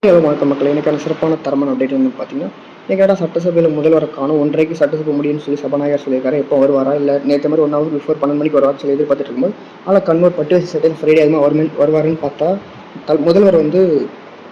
வணக்கம் மக்களே. எனக்கான சிறப்பான தரமான அப்டேட் வந்து பார்த்தீங்கன்னா, இன்னைக்கு சட்டசபையில் முதல்வரை காணும் 1:30க்கு சட்டசபை முடியும்னு சொல்லி சபாநாயகர் சொல்லியிருக்காரு. எப்போ வருவாரா? இல்லை நேற்று மாதிரி 1 ஹவர் பிஃபோர் 12 மணிக்கு வருவார்னு சொல்லி எதிர்பார்த்துட்டு இருக்கும்போது, ஆனால் கன்வெர்ட் பட்டு வச்சு செகண்ட் ஃப்ரைடே அதுமாதிரி வருவாருன்னு பார்த்தா, முதல்வர் வந்து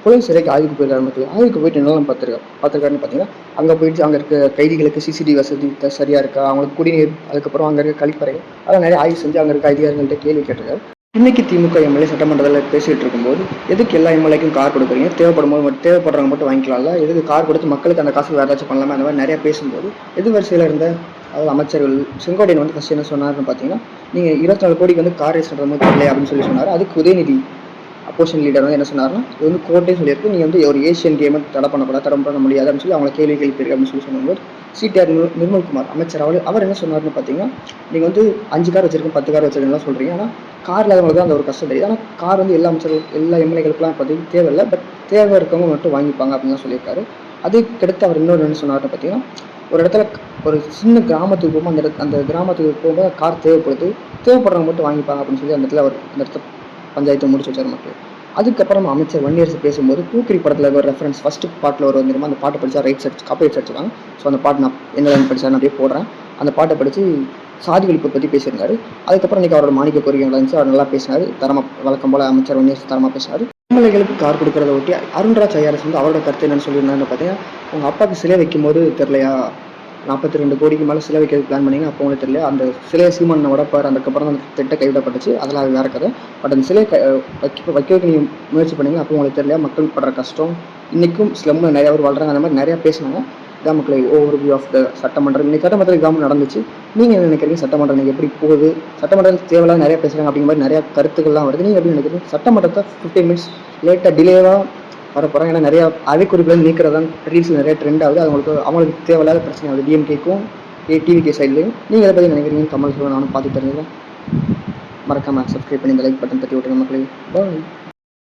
புலன் சிறைக்கு ஆய்வுக்கு போயிருக்காரு மக்கள். ஆய்வுக்கு போயிட்டு என்னெல்லாம் பார்த்துருக்காருன்னு பார்த்தீங்கன்னா, அங்கே போயிட்டு அங்கே இருக்க கைதிகளுக்கு சிசிடிவி வசதி சரியாக இருக்கா, அவங்களுக்கு குடிநீர், அதுக்கப்புறம் அங்கே இருக்க கழிப்பறை, அதெல்லாம் நிறைய ஆய்வு செஞ்சு அங்கே இருக்க அதிகாரிகள்கிட்ட கேள்வி கேட்டிருக்காரு. இன்னைக்கு திமுக எம்எல்ஏ சட்டமன்றத்தில் பேசிட்டு இருக்கும்போது, எதுக்கு எல்லா எம்எல்ஏக்கும் கார் கொடுக்குறீங்க, தேவைப்படுறவங்க மட்டும் வாங்கிக்கலாம்ல, எதுக்கு கார் கொடுத்து மக்களுக்கு அந்த காசு வேறு ஏதாச்சும் பண்ணலாமா, அந்த மாதிரி நிறைய பேசும்போது எதிர்வரிசையில் இருந்த அதாவது அமைச்சர்கள் செங்கோட்டையன் வந்து ஃபஸ்ட் என்ன சொன்னார்னு பார்த்தீங்கன்னா, நீங்கள் 24 கோடிக்கு வந்து கார் ரேஸ் பண்ணுற மாதிரி தெரியல அப்படின்னு சொல்லி சொன்னார். அதுக்கு உதயநிதி அப்போசிஷன் லீடர் வந்து என்ன சொன்னார்னா, இது வந்து கோர்ட்டே சொல்லியிருக்கு, நீங்கள் வந்து ஒரு ஏஷியன் கேமை தடை பண்ண முடியாது அப்படின்னு சொல்லி அவங்களை கேள்வி எழுப்பியிருக்கு அப்படின்னு சொல்லி சொன்னபோது, சிடிஆர் நிர்மல்குமார் அமைச்சர் அவர் என்ன சொன்னார்னு பார்த்தீங்கன்னா, நீங்கள் வந்து 5 கார் வச்சிருக்கேன் 10 கார் வச்சிருக்கீங்களா சொல்கிறீங்க, ஆனால் கார் இல்லாதவங்களுக்கு தான் அந்த ஒரு கஷ்டம் தெரியுது. ஆனால் கார் வந்து எல்லா அமைச்சர்கள் எல்லா எம்எல்ஏகளுக்குலாம் பார்த்தீங்கன்னா தேவையில்லை, பட் தேவை இருக்கவங்க மட்டும் வாங்கிப்பாங்க அப்படின்னு தான் சொல்லியிருக்காரு. அதுக்கடுத்து அவர் இன்னொரு என்ன சொன்னார்னு பார்த்தீங்கன்னா, ஒரு இடத்துல ஒரு சின்ன கிராமத்துக்கு போகும்போது அந்த கிராமத்துக்கு போகும்போது கார் தேவைப்படுறவங்க மட்டும் வாங்கிப்பாங்க அப்படின்னு சொல்லி அந்த இடத்துல பஞ்சாயத்தை முடிச்சு வச்சார் மக்கள். அதுக்கப்புறம் அமைச்சர் வன்னியரசு பேசும்போது பூக்கிரி படத்தில் ஒரு ரெஃபரன்ஸ் ஃபர்ஸ்ட் பாட்டில் ஒரு வந்துருமா, அந்த பாட்டை படித்தா காப்பி ரைட்ஸ் அடிச்சுவாங்க. ஸோ அந்த பாட்டு நான் என்ன படித்தா நான் அப்படியே போடுறேன். அந்த பாட்டை படித்து சாதி ஒழிப்பை பற்றி பேசியிருந்தாரு. அதுக்கப்புறம் இன்றைக்கி அவரோட மாணிக்க கோரிக்கைகள் இருந்துச்சு, அவர் நல்லா பேசினார். வழக்கம் போல் அமைச்சர் வன்னியரசு தரமாக பேசினார். எம்எல்ஏகளுக்கு கார் கொடுக்குறத ஒட்டி அருண்ராஜ் ஐஆர்எஸ் வந்து அவரோட கருத்து என்னன்னு சொல்லியிருந்தாருன்னு பார்த்தீங்கன்னா, உங்கள் அப்பாவுக்கு சிலை வைக்கும்போது தெரிலையா, 42 கோடிக்கு மேலே சிலை வைக்கிறது பிளான் பண்ணிங்கன்னா அப்போ உங்களுக்கு தெரியல, அந்த சிலையை சீமான் உடப்பார், அதுக்கப்புறம் அந்த திட்டம் கைவிடப்பட்டுச்சு, அதெல்லாம் அது வேறு கதை. பட் அந்த சிலையை வைக்க நீங்கள் முயற்சி பண்ணிங்கன்னா அப்போ உங்களுக்கு தெரியல மக்கள் படுற கஷ்டம். இன்றைக்கும் ஸ்லம்மில் நிறையா பேர் வாழ்கிறாங்க, அந்த மாதிரி நிறையா பேசினாங்க. இதான் மக்களை ஓவர் வியூ ஆஃப் த சட்டமன்றம். இன்னைக்கு சட்டமன்றத்தில் எக்ஸாம் நடந்துச்சு. நீங்கள் என்ன நினைக்கிறீங்க? சட்டமன்றம் நீங்கள் எப்படி போகுது? சட்டமன்றத்தில் தேவையில்லாத நிறையா பேசுகிறாங்க அப்படிங்கிற மாதிரி நிறையா கருத்துக்கள்லாம் வருது. நீங்கள் எப்படி நினைக்கிறீங்க? சட்டமன்றத்தை 15 மினிட்ஸ் லேட்டாக டிலேவாக வரப்போகிறாங்க. ஏன்னா நிறையா அவைக்குறிப்பில் நீக்கிறதான் ரீல்ஸ் நிறைய ட்ரெண்ட் ஆகுது. அவங்களுக்கு தேவையில்லாத பிரச்சனை ஆகுது டிஎம்கேக்கும் டிவிகே சைட்லையும். நீங்கள் எதை பற்றி நினைக்கிறீங்கன்னு கமெண்ட் சொல்ல நானும் பார்த்து தெரிஞ்சுக்கிறேன். மறக்காமல் சப்ஸ்கிரைப் பண்ணி இந்த லைக் பட்டன் தட்டி விட்டுருங்க மக்களே. பாய்.